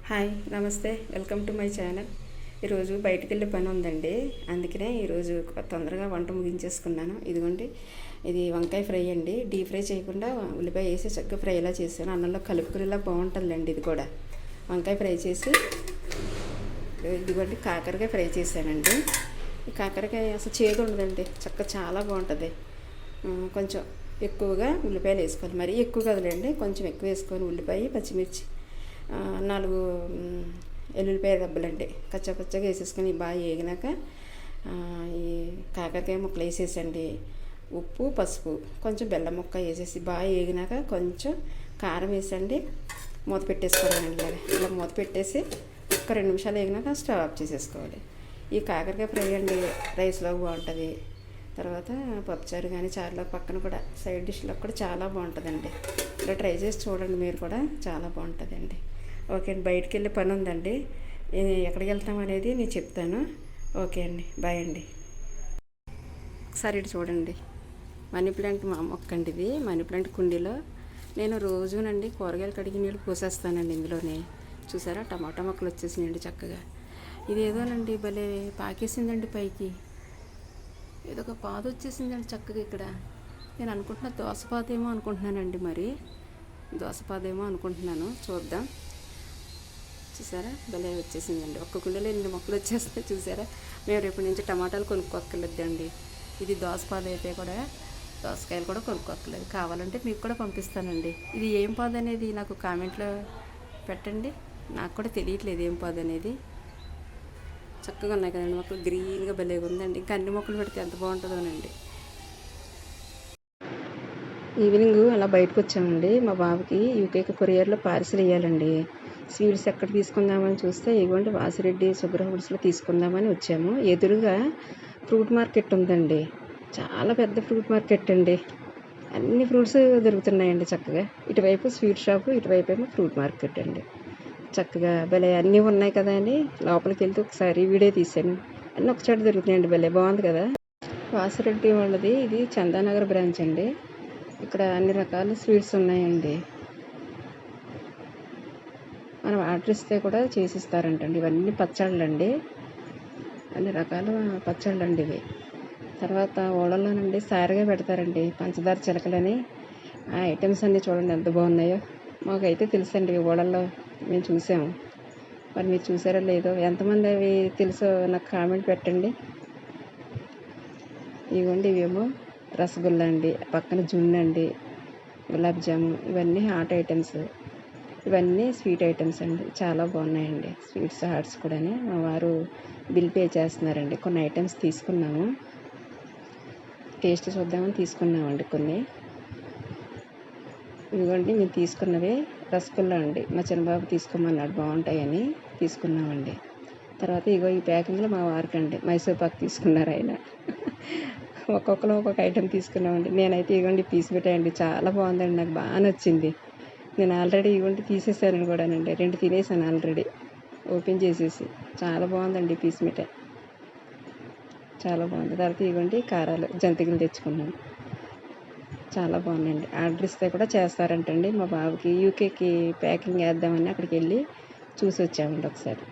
Hi నమస్తే, welcome to my channel. ఈరోజు బయటికి వెళ్ళే పని ఉందండి, అందుకనే ఈరోజు తొందరగా వంట ముగించేసుకున్నాను. ఇదిగోండి, ఇది వంకాయ ఫ్రై అండి. డీప్ ఫ్రై చేయకుండా ఉల్లిపాయ వేసి చక్కగా ఫ్రై ఇలా చేశాను. అన్నంలో కలుపుకునేలా బాగుంటుందండి. ఇది కూడా వంకాయ ఫ్రై చేసి, ఇదిగోండి కాకరకాయ ఫ్రై చేశానండి. ఈ కాకరకాయ అసలు చేదు ఉండదండి, చక్కగా చాలా బాగుంటుంది. కొంచెం ఎక్కువగా ఉల్లిపాయలు వేసుకోవాలి, మరీ ఎక్కువ కదలండి, కొంచెం ఎక్కువ వేసుకొని ఉల్లిపాయ పచ్చిమిర్చి 4 ఎల్లుల్లిపాయ దెబ్బలండి కచ్చపచ్చగా వేసేసుకొని బాగా వేగినాక ఈ కాకరకాయ ముక్కలు వేసేసండి. ఉప్పు పసుపు కొంచెం బెల్లం ముక్క వేసేసి బాగా వేగినాక కొంచెం కారం వేసండి. మూత పెట్టేసుకోవాలండి. ఇలా మూత పెట్టేసి ఒక 2 నిమిషాలు వేగినాక స్టవ్ ఆఫ్ చేసేసుకోవాలి. ఈ కాకరకాయ ఫ్రై అండి రైస్లో బాగుంటుంది. తర్వాత పప్పుచారు కానీ చారులో పక్కన కూడా సైడ్ డిష్లో కూడా చాలా బాగుంటుందండి. ఇలా ట్రై చేసి చూడండి, మీరు కూడా చాలా బాగుంటుందండి. ఓకే అండి, బయటికి వెళ్ళే పని ఉందండి. ఎక్కడికి వెళ్తాం అనేది నేను చెప్తాను. ఓకే అండి, బాయ్ అండి. ఒకసారి ఇటు చూడండి, మనీ ప్లాంట్ మా మొక్క అండి. ఇది మనీ ప్లాంట్ కుండీలో నేను రోజునండి కూరగాయలు కడిగి నీళ్ళు పోసేస్తానండి. ఇందులోనే చూసారా టమాటా మొక్కలు వచ్చేసినాయండి చక్కగా. ఇది ఏదోనండి భలే పాకేసిందండి పైకి, ఏదో ఒక పాదు వచ్చేసిందండి చక్కగా. ఇక్కడ నేను అనుకుంటున్నా దోసపాదేమో అనుకుంటున్నానండి, మరి దోసపాదేమో అనుకుంటున్నాను. చూద్దాం. చూసారా భలే వచ్చేసిందండి. ఒక్క కుండలో 2 మొక్కలు వచ్చేస్తాయి చూసారా. మేము రేపటి నుంచి టమాటాలు కొనుక్కోక్కర్లేదండి. ఇది దోసపాదు అయితే కూడా దోసకాయలు కూడా కొనుక్కోక్కర్లేదు. కావాలంటే మీకు కూడా పంపిస్తానండి. ఇది ఏం పాదు అనేది నాకు కామెంట్లో పెట్టండి, నాకు కూడా తెలియట్లేదు ఏం పాదు అనేది. చక్కగా ఉన్నాయి కదండి మొక్కలు, గ్రీన్గా భలేగా ఉందండి. ఇంకా అన్ని మొక్కలు పెడితే ఎంత బాగుంటుందోనండి. ఈవినింగ్ అలా బయటకు వచ్చామండి. మా బాబుకి యూకేకి కొరియర్లో పార్సిల్ వేయాలండి. స్వీట్స్ ఎక్కడ తీసుకుందామని చూస్తే ఇవ్వండి వాసిరెడ్డి శుభ్ర ఫుడ్స్లో తీసుకుందామని వచ్చాము. ఎదురుగా ఫ్రూట్ మార్కెట్ ఉందండి, చాలా పెద్ద ఫ్రూట్ మార్కెట్ అండి. అన్ని ఫ్రూట్స్ దొరుకుతున్నాయండి చక్కగా. ఇటువైపు స్వీట్ షాపు, ఇటువైపు ఏమో ఫ్రూట్ మార్కెట్ అండి. చక్కగా భలే అన్నీ ఉన్నాయి కదా అని లోపలికి వెళ్తే ఒకసారి వీడియో తీశాను. అన్నీ ఒకచోట దొరుకుతున్నాయండి, భలే బాగుంది కదా. వాసిరెడ్డి వాళ్ళది ఇది చందానగర్ బ్రాంచ్ అండి. ఇక్కడ అన్ని రకాల స్వీట్స్ ఉన్నాయండి. మనం ఆర్డర్ ఇస్తే కూడా చేసిస్తారంటండి. ఇవన్నీ పచ్చళ్ళు అండి, అన్ని రకాల పచ్చళ్ళు అండి ఇవి. తర్వాత ఓళ్ళలోనండి సారగా పెడతారండి, పంచదార చిలకలని. ఆ ఐటమ్స్ అన్నీ చూడండి ఎంత బాగున్నాయో. మాకైతే తెలుసండి, ఓళ్ళల్లో మేము చూసాము. మరి మీరు చూసారో లేదో, ఎంతమంది అవి తెలుసో నాకు కామెంట్ పెట్టండి. ఇవ్వండి, ఇవేమో రసగుల్లా అండి, పక్కన జున్ను అండి, గులాబ్ జాము, ఇవన్నీ హాట్ ఐటమ్స్. ఇవన్నీ స్వీట్ ఐటమ్స్ అండి, చాలా బాగున్నాయండి. స్వీట్స్ హాట్స్ కూడా. మా వారు బిల్ పే చేస్తున్నారండి. కొన్ని ఐటమ్స్ తీసుకున్నాము, టేస్ట్ చూద్దామని తీసుకున్నామండి కొన్ని. ఇదిగోండి మేము తీసుకున్నవి రసగుల్లా అండి. మా చిన్నబాబు తీసుకోమన్నాడు, బాగుంటాయని తీసుకున్నామండి. తర్వాత ఇగో ఈ ప్యాకింగ్లో మా వారికండి మైసూర్ పాక్ తీసుకున్నారు ఆయన. ఒక్కొక్కరు ఒక్కొక్క ఐటెం తీసుకున్నామండి. నేనైతే ఇవ్వండి పీస్ పెట్టాయండి, చాలా బాగుందండి, నాకు బాగా నచ్చింది. నేను ఆల్రెడీ ఇవ్వండి తీసేసాను కూడానండి, 2 తినేసాను ఆల్రెడీ ఓపెన్ చేసేసి. చాలా బాగుందండి పీస్ మిఠాయి, చాలా బాగుంది. తర్వాత ఇవ్వండి కారాలు జంతికలు తెచ్చుకున్నాను, చాలా బాగుందండి. ఆర్డర్ ఇస్తే కూడా చేస్తారంటండి. మా బాబుకి యూకేకి ప్యాకింగ్ వేద్దామని అక్కడికి వెళ్ళి చూసి వచ్చామండి ఒకసారి.